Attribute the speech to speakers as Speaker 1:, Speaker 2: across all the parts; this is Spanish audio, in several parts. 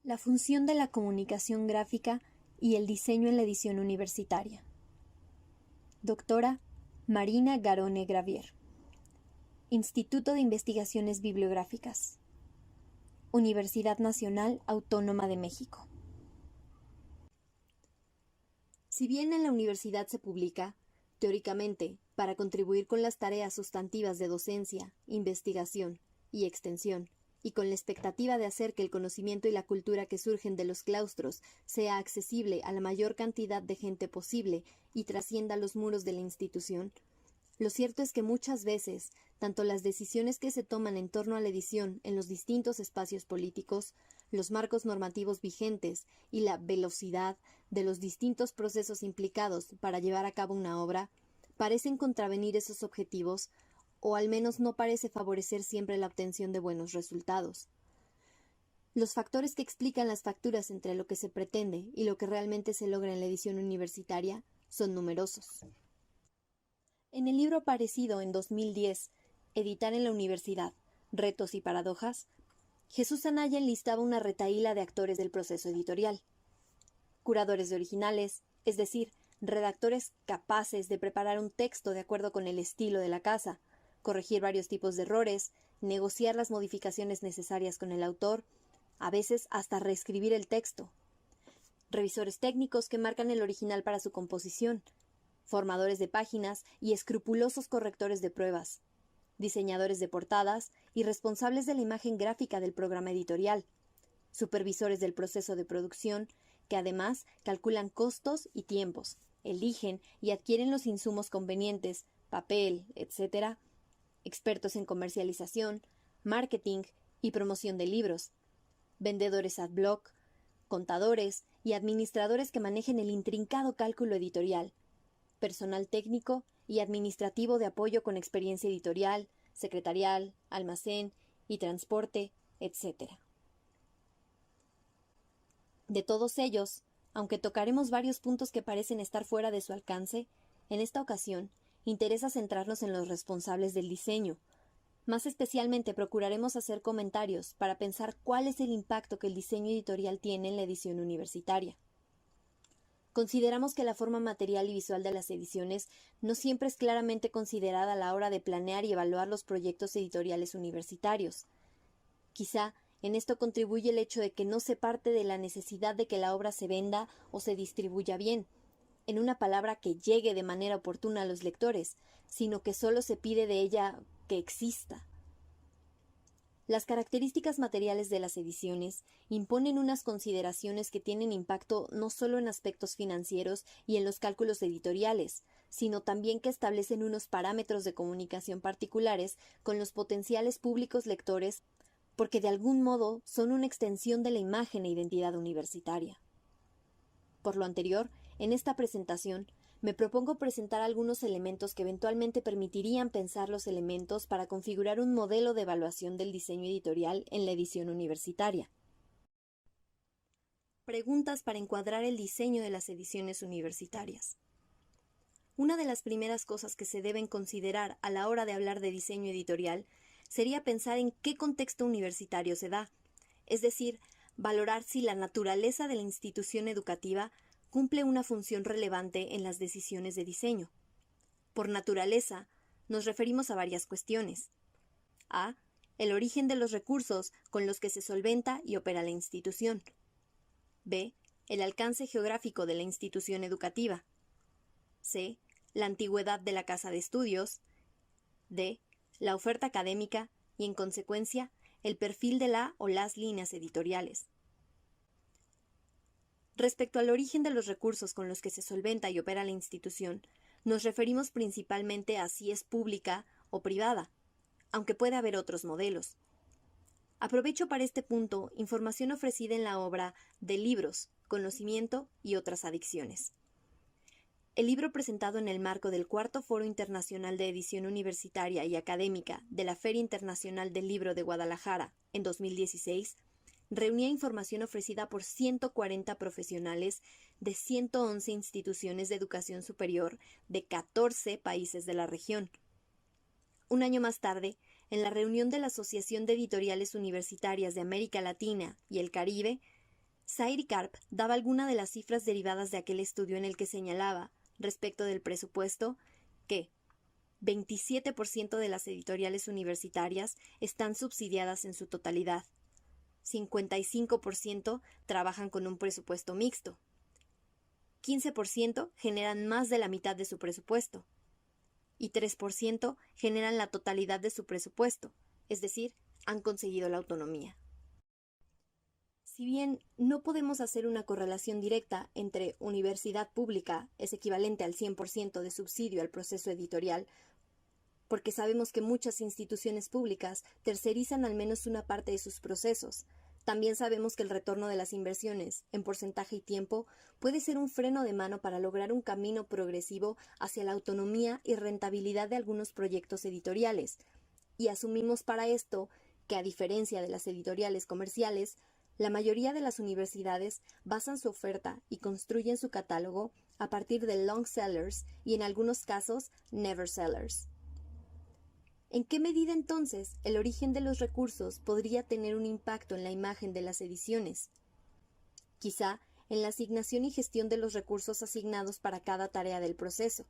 Speaker 1: La función de la comunicación gráfica y el diseño en la edición universitaria. Doctora Marina Garone Gravier. Instituto de Investigaciones Bibliográficas. Universidad Nacional Autónoma de México. Si bien en la universidad se publica, teóricamente, para contribuir con las tareas sustantivas de docencia, investigación y extensión, y con la expectativa de hacer que el conocimiento y la cultura que surgen de los claustros sea accesible a la mayor cantidad de gente posible y trascienda los muros de la institución, lo cierto es que muchas veces, tanto las decisiones que se toman en torno a la edición en los distintos espacios políticos, los marcos normativos vigentes y la velocidad de los distintos procesos implicados para llevar a cabo una obra, parecen contravenir esos objetivos, o al menos no parece favorecer siempre la obtención de buenos resultados. Los factores que explican las fracturas entre lo que se pretende y lo que realmente se logra en la edición universitaria son numerosos. En el libro aparecido en 2010, Editar en la Universidad, Retos y Paradojas, Jesús Anaya enlistaba una retahíla de actores del proceso editorial. Curadores de originales, es decir, redactores capaces de preparar un texto de acuerdo con el estilo de la casa, corregir varios tipos de errores, negociar las modificaciones necesarias con el autor, a veces hasta reescribir el texto. Revisores técnicos que marcan el original para su composición, formadores de páginas y escrupulosos correctores de pruebas, diseñadores de portadas y responsables de la imagen gráfica del programa editorial, supervisores del proceso de producción, que además calculan costos y tiempos, eligen y adquieren los insumos convenientes, papel, etc., expertos en comercialización, marketing y promoción de libros, vendedores ad bloc, contadores y administradores que manejen el intrincado cálculo editorial, personal técnico y administrativo de apoyo con experiencia editorial, secretarial, almacén y transporte, etc. De todos ellos, aunque tocaremos varios puntos que parecen estar fuera de su alcance, en esta ocasión interesa centrarnos en los responsables del diseño. Más especialmente procuraremos hacer comentarios para pensar cuál es el impacto que el diseño editorial tiene en la edición universitaria. Consideramos que la forma material y visual de las ediciones no siempre es claramente considerada a la hora de planear y evaluar los proyectos editoriales universitarios. Quizá en esto contribuye el hecho de que no se parte de la necesidad de que la obra se venda o se distribuya bien, en una palabra que llegue de manera oportuna a los lectores, sino que solo se pide de ella que exista. Las características materiales de las ediciones imponen unas consideraciones que tienen impacto no solo en aspectos financieros y en los cálculos editoriales, sino también que establecen unos parámetros de comunicación particulares con los potenciales públicos lectores, porque de algún modo son una extensión de la imagen e identidad universitaria. Por lo anterior, en esta presentación, me propongo presentar algunos elementos que eventualmente permitirían pensar los elementos para configurar un modelo de evaluación del diseño editorial en la edición universitaria. Preguntas para encuadrar el diseño de las ediciones universitarias. Una de las primeras cosas que se deben considerar a la hora de hablar de diseño editorial sería pensar en qué contexto universitario se da, es decir, valorar si la naturaleza de la institución educativa cumple una función relevante en las decisiones de diseño. Por naturaleza, nos referimos a varias cuestiones. A. El origen de los recursos con los que se solventa y opera la institución. B. El alcance geográfico de la institución educativa. C. La antigüedad de la casa de estudios. D. La oferta académica y, en consecuencia, el perfil de la o las líneas editoriales. Respecto al origen de los recursos con los que se solventa y opera la institución, nos referimos principalmente a si es pública o privada, aunque puede haber otros modelos. Aprovecho para este punto información ofrecida en la obra de Libros, Conocimiento y otras adicciones. El libro presentado en el marco del Cuarto Foro Internacional de Edición Universitaria y Académica de la Feria Internacional del Libro de Guadalajara en 2016 reunía información ofrecida por 140 profesionales de 111 instituciones de educación superior de 14 países de la región. Un año más tarde, en la reunión de la Asociación de Editoriales Universitarias de América Latina y el Caribe, Zair y Karp daba alguna de las cifras derivadas de aquel estudio en el que señalaba, respecto del presupuesto, que 27% de las editoriales universitarias están subsidiadas en su totalidad, 55% trabajan con un presupuesto mixto, 15% generan más de la mitad de su presupuesto y 3% generan la totalidad de su presupuesto, es decir, han conseguido la autonomía. Si bien no podemos hacer una correlación directa entre universidad pública es equivalente al 100% de subsidio al proceso editorial, porque sabemos que muchas instituciones públicas tercerizan al menos una parte de sus procesos, también sabemos que el retorno de las inversiones, en porcentaje y tiempo, puede ser un freno de mano para lograr un camino progresivo hacia la autonomía y rentabilidad de algunos proyectos editoriales, y asumimos para esto que, a diferencia de las editoriales comerciales, la mayoría de las universidades basan su oferta y construyen su catálogo a partir de long sellers y, en algunos casos, never sellers. ¿En qué medida entonces el origen de los recursos podría tener un impacto en la imagen de las ediciones? Quizá en la asignación y gestión de los recursos asignados para cada tarea del proceso,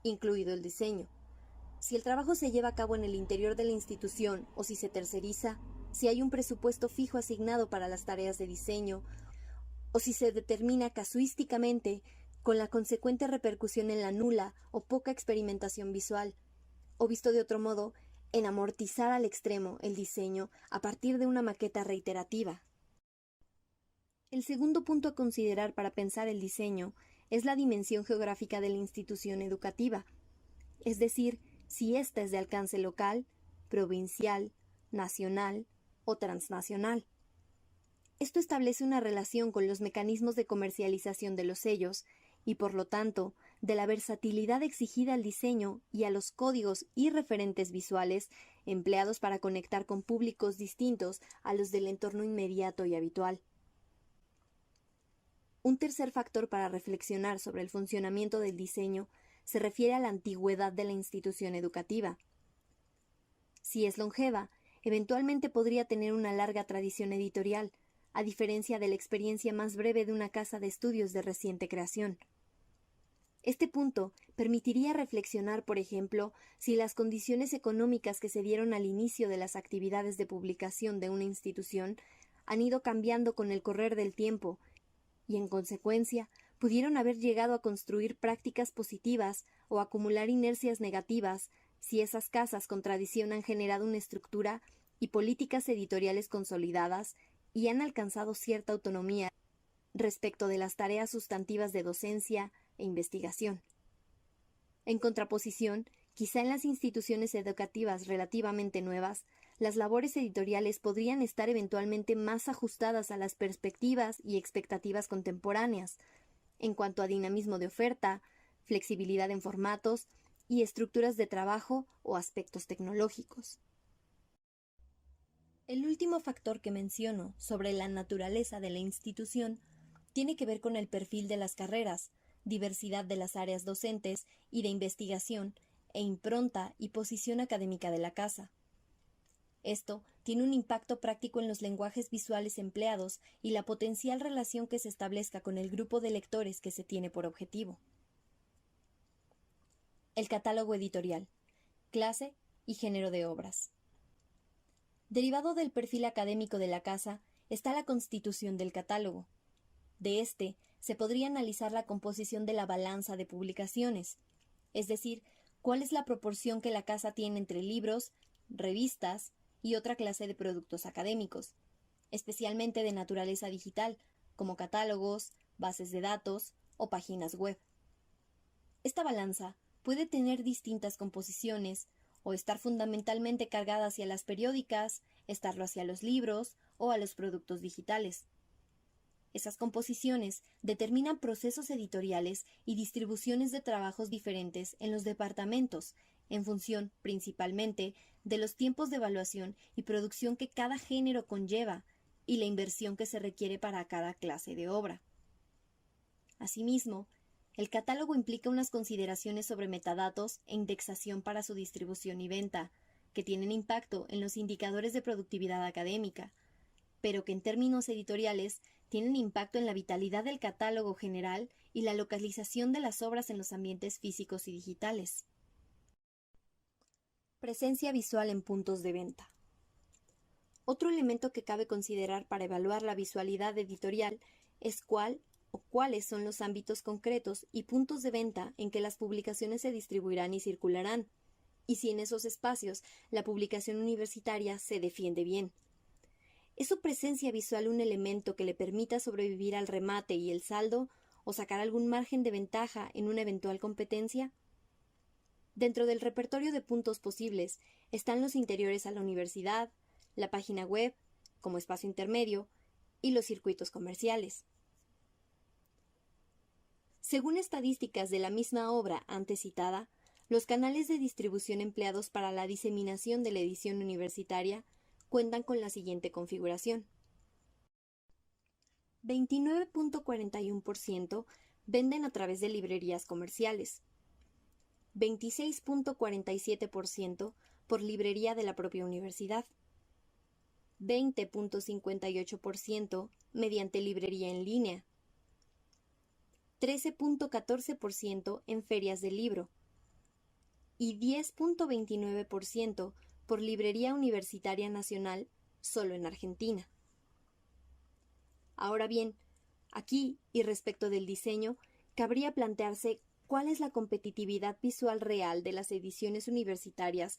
Speaker 1: incluido el diseño. Si el trabajo se lleva a cabo en el interior de la institución o si se terceriza, si hay un presupuesto fijo asignado para las tareas de diseño, o si se determina casuísticamente con la consecuente repercusión en la nula o poca experimentación visual, o visto de otro modo, en amortizar al extremo el diseño a partir de una maqueta reiterativa. El segundo punto a considerar para pensar el diseño es la dimensión geográfica de la institución educativa, es decir, si ésta es de alcance local, provincial, nacional o transnacional. Esto establece una relación con los mecanismos de comercialización de los sellos y, por lo tanto, de la versatilidad exigida al diseño y a los códigos y referentes visuales empleados para conectar con públicos distintos a los del entorno inmediato y habitual. Un tercer factor para reflexionar sobre el funcionamiento del diseño se refiere a la antigüedad de la institución educativa. Si es longeva, eventualmente podría tener una larga tradición editorial, a diferencia de la experiencia más breve de una casa de estudios de reciente creación. Este punto permitiría reflexionar, por ejemplo, si las condiciones económicas que se dieron al inicio de las actividades de publicación de una institución han ido cambiando con el correr del tiempo y, en consecuencia, pudieron haber llegado a construir prácticas positivas o acumular inercias negativas si esas casas con tradición han generado una estructura y políticas editoriales consolidadas y han alcanzado cierta autonomía respecto de las tareas sustantivas de docencia e investigación. En contraposición, quizá en las instituciones educativas relativamente nuevas, las labores editoriales podrían estar eventualmente más ajustadas a las perspectivas y expectativas contemporáneas, en cuanto a dinamismo de oferta, flexibilidad en formatos y estructuras de trabajo o aspectos tecnológicos. El último factor que menciono sobre la naturaleza de la institución tiene que ver con el perfil de las carreras, diversidad de las áreas docentes y de investigación, e impronta y posición académica de la casa. Esto tiene un impacto práctico en los lenguajes visuales empleados y la potencial relación que se establezca con el grupo de lectores que se tiene por objetivo. El catálogo editorial, clase y género de obras. Derivado del perfil académico de la casa está la constitución del catálogo. De este se podría analizar la composición de la balanza de publicaciones, es decir, cuál es la proporción que la casa tiene entre libros, revistas y otra clase de productos académicos, especialmente de naturaleza digital, como catálogos, bases de datos o páginas web. Esta balanza puede tener distintas composiciones o estar fundamentalmente cargada hacia las periódicas, estarlo hacia los libros o a los productos digitales. Esas composiciones determinan procesos editoriales y distribuciones de trabajos diferentes en los departamentos, en función, principalmente, de los tiempos de evaluación y producción que cada género conlleva y la inversión que se requiere para cada clase de obra. Asimismo, el catálogo implica unas consideraciones sobre metadatos e indexación para su distribución y venta, que tienen impacto en los indicadores de productividad académica, pero que en términos editoriales tienen impacto en la vitalidad del catálogo general y la localización de las obras en los ambientes físicos y digitales. Presencia visual en puntos de venta. Otro elemento que cabe considerar para evaluar la visualidad editorial es cuál o cuáles son los ámbitos concretos y puntos de venta en que las publicaciones se distribuirán y circularán, y si en esos espacios la publicación universitaria se defiende bien. ¿Es su presencia visual un elemento que le permita sobrevivir al remate y el saldo o sacar algún margen de ventaja en una eventual competencia? Dentro del repertorio de puntos posibles están los interiores a la universidad, la página web, como espacio intermedio, y los circuitos comerciales. Según estadísticas de la misma obra antes citada, los canales de distribución empleados para la diseminación de la edición universitaria cuentan con la siguiente configuración. 29.41% venden a través de librerías comerciales, 26.47% por librería de la propia universidad, 20.58% mediante librería en línea, 13.14% en ferias del libro y 10.29% por librería universitaria nacional solo en Argentina. Ahora bien, aquí y respecto del diseño, cabría plantearse cuál es la competitividad visual real de las ediciones universitarias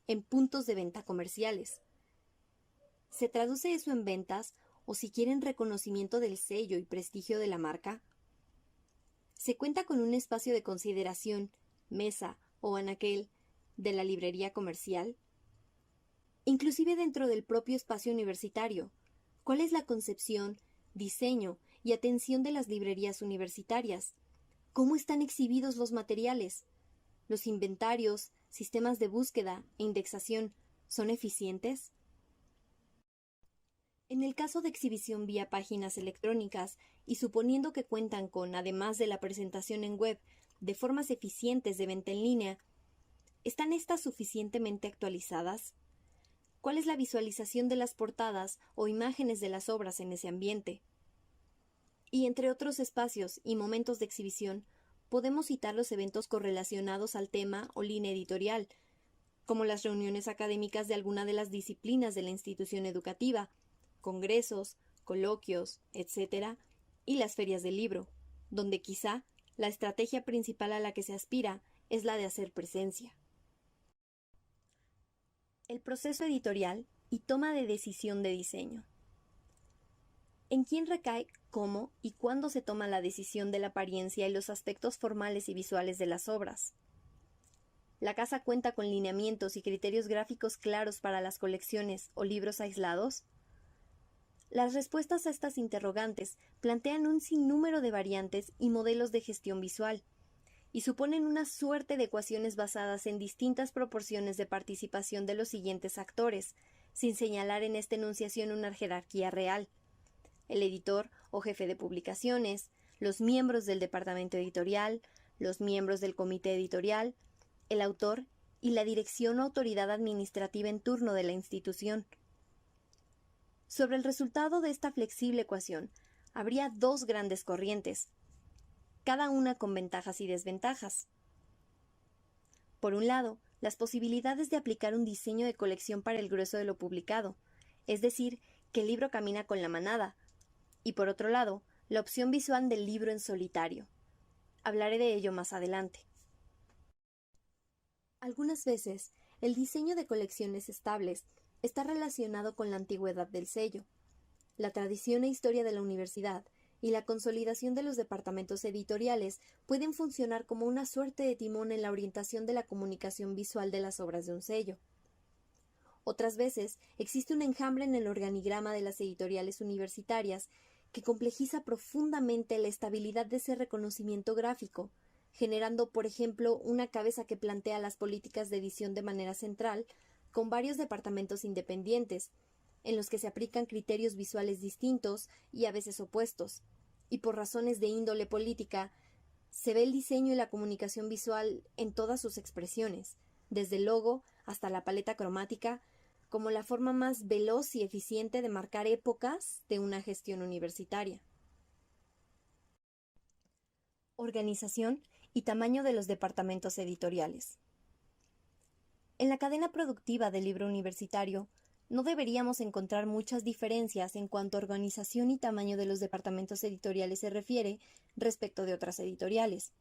Speaker 1: en puntos de venta comerciales. ¿Se traduce eso en ventas o si quieren reconocimiento del sello y prestigio de la marca? ¿Se cuenta con un espacio de consideración, mesa o anaquel de la librería comercial? Inclusive dentro del propio espacio universitario, ¿cuál es la concepción, diseño y atención de las librerías universitarias? ¿Cómo están exhibidos los materiales? ¿Los inventarios, sistemas de búsqueda e indexación son eficientes? En el caso de exhibición vía páginas electrónicas y suponiendo que cuentan con, además de la presentación en web, de formas eficientes de venta en línea, ¿están estas suficientemente actualizadas? ¿Cuál es la visualización de las portadas o imágenes de las obras en ese ambiente? Y entre otros espacios y momentos de exhibición, podemos citar los eventos correlacionados al tema o línea editorial, como las reuniones académicas de alguna de las disciplinas de la institución educativa, congresos, coloquios, etc., y las ferias del libro, donde quizá la estrategia principal a la que se aspira es la de hacer presencia. El proceso editorial y toma de decisión de diseño. ¿En quién recae cómo y cuándo se toma la decisión de la apariencia y los aspectos formales y visuales de las obras? ¿La casa cuenta con lineamientos y criterios gráficos claros para las colecciones o libros aislados? Las respuestas a estas interrogantes plantean un sinnúmero de variantes y modelos de gestión visual, y suponen una suerte de ecuaciones basadas en distintas proporciones de participación de los siguientes actores, sin señalar en esta enunciación una jerarquía real: el editor o jefe de publicaciones, los miembros del departamento editorial, los miembros del comité editorial, el autor y la dirección o autoridad administrativa en turno de la institución. Sobre el resultado de esta flexible ecuación, habría dos grandes corrientes, cada una con ventajas y desventajas. Por un lado, las posibilidades de aplicar un diseño de colección para el grueso de lo publicado, es decir, que el libro camina con la manada, y por otro lado, la opción visual del libro en solitario. Hablaré de ello más adelante. Algunas veces, el diseño de colecciones estables está relacionado con la antigüedad del sello, la tradición e historia de la universidad y la consolidación de los departamentos editoriales pueden funcionar como una suerte de timón en la orientación de la comunicación visual de las obras de un sello. Otras veces, existe un enjambre en el organigrama de las editoriales universitarias que complejiza profundamente la estabilidad de ese reconocimiento gráfico, generando, por ejemplo, una cabeza que plantea las políticas de edición de manera central, con varios departamentos independientes, en los que se aplican criterios visuales distintos y a veces opuestos, y por razones de índole política, se ve el diseño y la comunicación visual en todas sus expresiones, desde el logo hasta la paleta cromática, como la forma más veloz y eficiente de marcar épocas de una gestión universitaria. Organización y tamaño de los departamentos editoriales. En la cadena productiva del libro universitario, no deberíamos encontrar muchas diferencias en cuanto a organización y tamaño de los departamentos editoriales se refiere respecto de otras editoriales.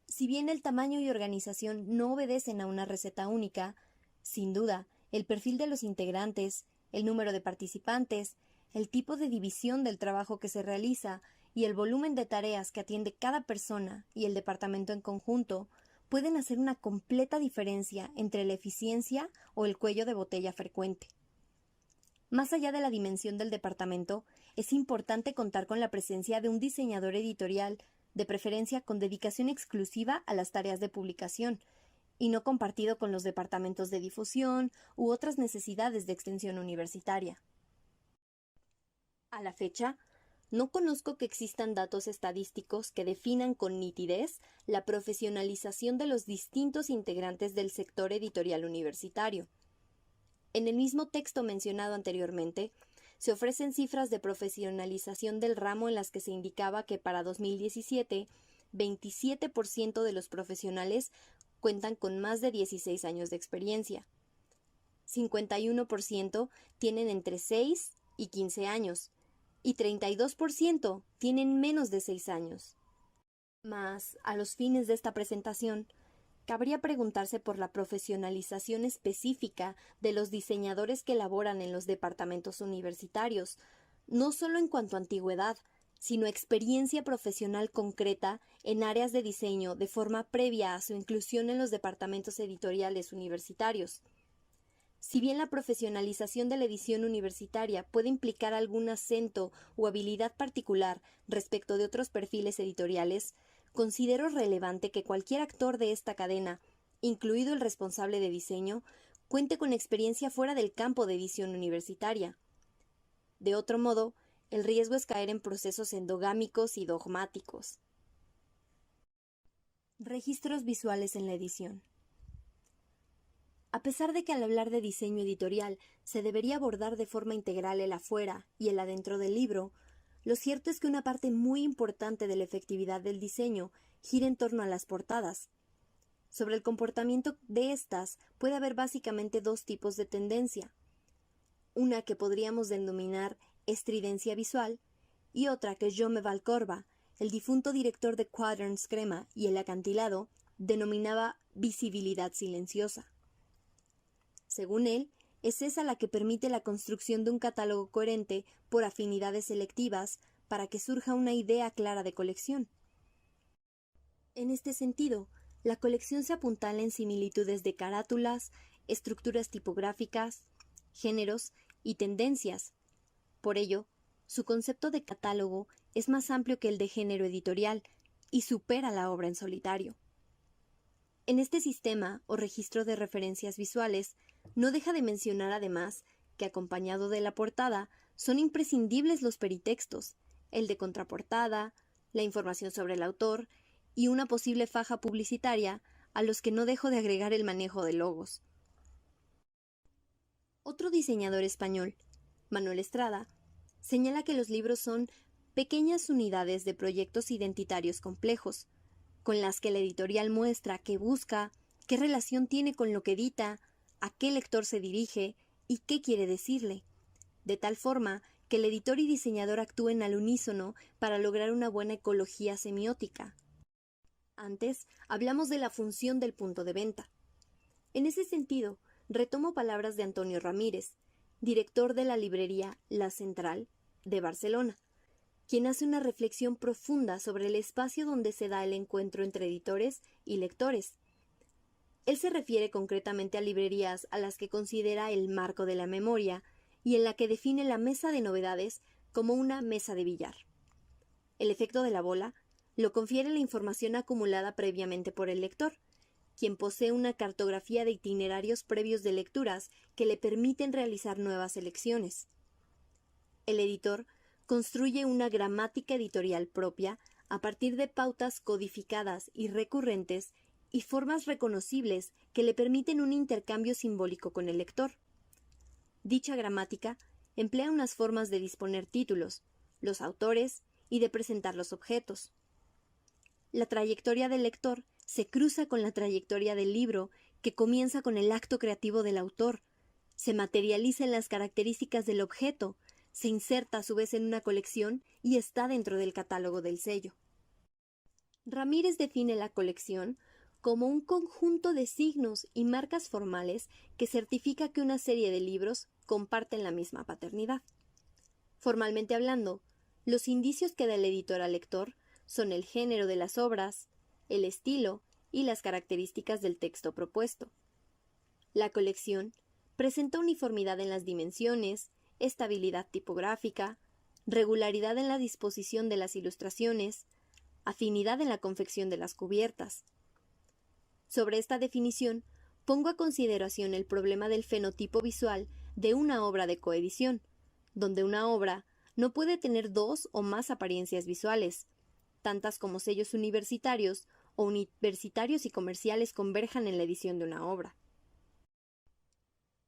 Speaker 1: Si bien el tamaño y organización no obedecen a una receta única, sin duda, el perfil de los integrantes, el número de participantes, el tipo de división del trabajo que se realiza y el volumen de tareas que atiende cada persona y el departamento en conjunto pueden hacer una completa diferencia entre la eficiencia o el cuello de botella frecuente. Más allá de la dimensión del departamento, es importante contar con la presencia de un diseñador editorial, de preferencia con dedicación exclusiva a las tareas de publicación, y no compartido con los departamentos de difusión u otras necesidades de extensión universitaria. A la fecha, no conozco que existan datos estadísticos que definan con nitidez la profesionalización de los distintos integrantes del sector editorial universitario. En el mismo texto mencionado anteriormente, se ofrecen cifras de profesionalización del ramo en las que se indicaba que para 2017, 27% de los profesionales cuentan con más de 16 años de experiencia. 51% tienen entre 6 y 15 años y 32% tienen menos de 6 años. Mas, a los fines de esta presentación, cabría preguntarse por la profesionalización específica de los diseñadores que laboran en los departamentos universitarios, no solo en cuanto a antigüedad, sino experiencia profesional concreta en áreas de diseño de forma previa a su inclusión en los departamentos editoriales universitarios. Si bien la profesionalización de la edición universitaria puede implicar algún acento o habilidad particular respecto de otros perfiles editoriales, considero relevante que cualquier actor de esta cadena, incluido el responsable de diseño, cuente con experiencia fuera del campo de edición universitaria. De otro modo, el riesgo es caer en procesos endogámicos y dogmáticos. Registros visuales en la edición. A pesar de que al hablar de diseño editorial se debería abordar de forma integral el afuera y el adentro del libro, lo cierto es que una parte muy importante de la efectividad del diseño gira en torno a las portadas. Sobre el comportamiento de estas puede haber básicamente dos tipos de tendencia. Una que podríamos denominar estridencia visual y otra que Jaume Valcorba, el difunto director de Quaderns Crema y El Acantilado, denominaba visibilidad silenciosa. Según él, es esa la que permite la construcción de un catálogo coherente por afinidades selectivas para que surja una idea clara de colección. En este sentido, la colección se apuntala en similitudes de carátulas, estructuras tipográficas, géneros y tendencias. Por ello, su concepto de catálogo es más amplio que el de género editorial y supera la obra en solitario. En este sistema o registro de referencias visuales, no deja de mencionar además que acompañado de la portada son imprescindibles los peritextos, el de contraportada, la información sobre el autor y una posible faja publicitaria a los que no dejo de agregar el manejo de logos. Otro diseñador español, Manuel Estrada, señala que los libros son pequeñas unidades de proyectos identitarios complejos, con las que la editorial muestra qué busca, qué relación tiene con lo que edita, a qué lector se dirige y qué quiere decirle, de tal forma que el editor y diseñador actúen al unísono para lograr una buena ecología semiótica. Antes hablamos de la función del punto de venta. En ese sentido, retomo palabras de Antonio Ramírez, director de la librería La Central de Barcelona, quien hace una reflexión profunda sobre el espacio donde se da el encuentro entre editores y lectores. Él se refiere concretamente a librerías a las que considera el marco de la memoria y en la que define la mesa de novedades como una mesa de billar. El efecto de la bola lo confiere la información acumulada previamente por el lector, quien posee una cartografía de itinerarios previos de lecturas que le permiten realizar nuevas selecciones. El editor construye una gramática editorial propia a partir de pautas codificadas y recurrentes y formas reconocibles que le permiten un intercambio simbólico con el lector. Dicha gramática emplea unas formas de disponer títulos, los autores y de presentar los objetos. La trayectoria del lector se cruza con la trayectoria del libro, que comienza con el acto creativo del autor, se materializa en las características del objeto, se inserta a su vez en una colección y está dentro del catálogo del sello. Ramírez define la colección como un conjunto de signos y marcas formales que certifica que una serie de libros comparten la misma paternidad. Formalmente hablando, los indicios que da el editor al lector son el género de las obras, el estilo y las características del texto propuesto. La colección presenta uniformidad en las dimensiones, estabilidad tipográfica, regularidad en la disposición de las ilustraciones, afinidad en la confección de las cubiertas. Sobre esta definición, pongo a consideración el problema del fenotipo visual de una obra de coedición, donde una obra no puede tener dos o más apariencias visuales, tantas como sellos universitarios o universitarios y comerciales converjan en la edición de una obra.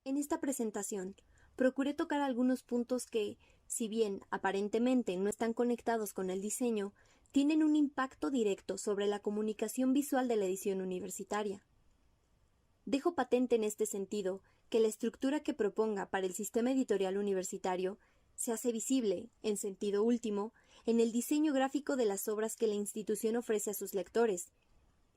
Speaker 1: En esta presentación, procuré tocar algunos puntos que, si bien aparentemente no están conectados con el diseño, tienen un impacto directo sobre la comunicación visual de la edición universitaria. Dejo patente en este sentido que la estructura que proponga para el sistema editorial universitario se hace visible, en sentido último, en el diseño gráfico de las obras que la institución ofrece a sus lectores,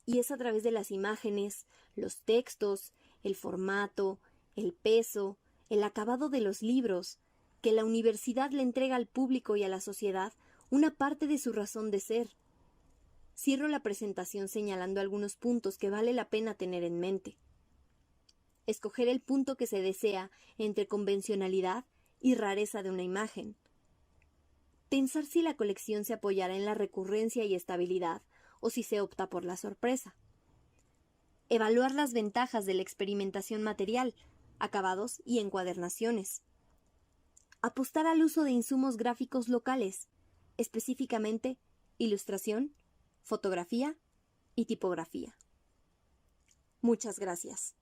Speaker 1: y es a través de las imágenes, los textos, el formato, el peso, el acabado de los libros, que la universidad le entrega al público y a la sociedad una parte de su razón de ser. Cierro la presentación señalando algunos puntos que vale la pena tener en mente. Escoger el punto que se desea entre convencionalidad y rareza de una imagen. Pensar si la colección se apoyará en la recurrencia y estabilidad o si se opta por la sorpresa. Evaluar las ventajas de la experimentación material, acabados y encuadernaciones. Apostar al uso de insumos gráficos locales, específicamente ilustración, fotografía y tipografía. Muchas gracias.